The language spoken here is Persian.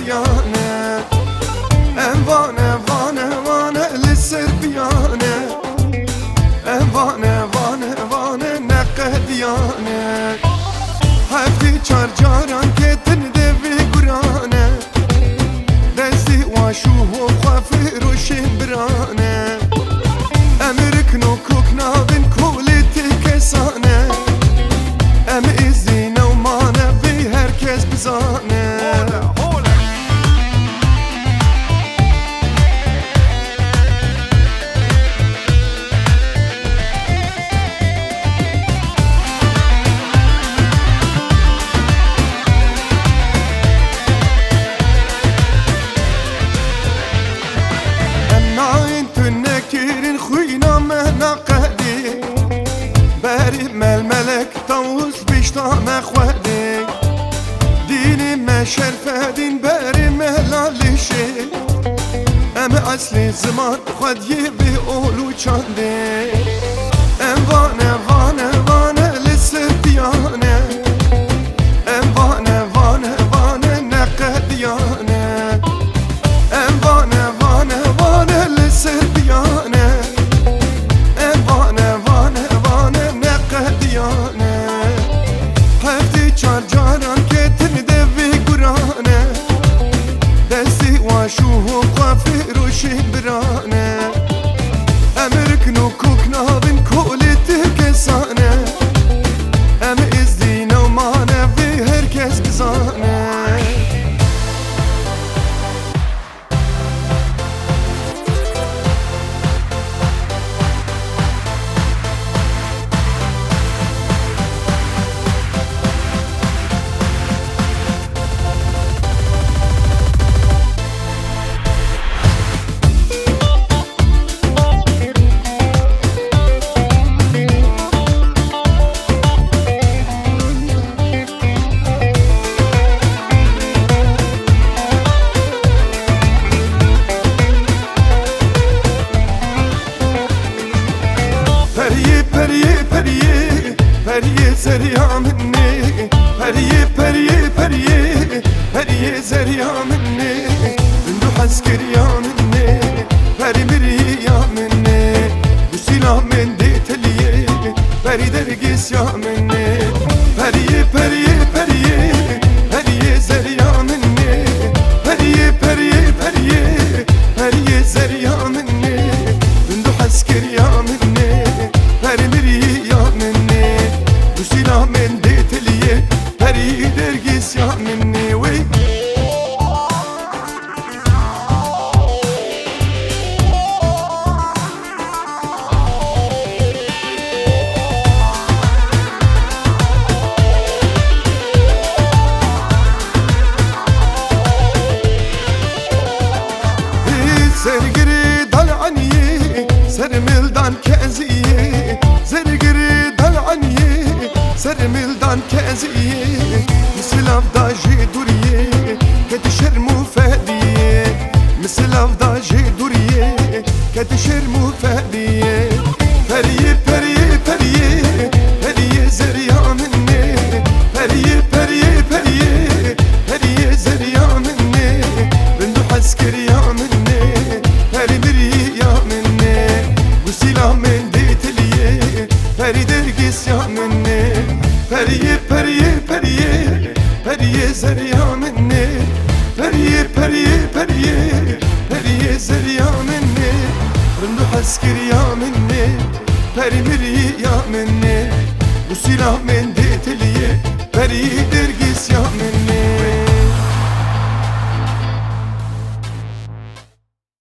ديانه انوانه وانه وانه لسر بيانه انوانه وانه وانه نقه ديانه هفتی چار جاران که تن دوی گرانه دستی واشوه و خوافی روشن برانه امرکن و کوکنا بین کولیتی کسانه ام ازینه و مانه بی هرکس بزانه ململك طوز بيشطام اخوالي ديني ما شرفة دين باري مهلال شي اما اصلي زمان خود يبي اولو چانده ام وانه وانه وانه لسه ديانه ام وانه وانه وانه نقه ديانه ام وانه وانه وانه لسه ديانه هفتی چار جاران که تن دوی گرانه دستی واشوه و خوافی روشن برانه امرکن و کوکنا بین کولیتی کسانه ام ازدینه و مانه وی هرکس بزانه پریه زریا منی پریه زریا منی بندو حسکریا منی پری مریا منی بسیلا من دیتلیه پری درگیس یا منی پریه زریا منی پریه زریا منی بندو حسکریا منی پری مریا منی بسیلا من دیتلیه پری درگیس یا منی وی زرگری دلعنیه سرملدان کزیه زرگری دلعنیه سرملدان کزیه مثل افداجی دوریه کت شرمو فهدیه مثل افداجی دوریه کت شرمو فهدیه پریه زریا منی پریه زریا منی بندو حسکریا منی پری مریا منی بسیلا من دیتلیه پری درگیس یا منی پریه زریا منی پریه زریا منی بندو حسکریا منی پری مریا منی بسیلا من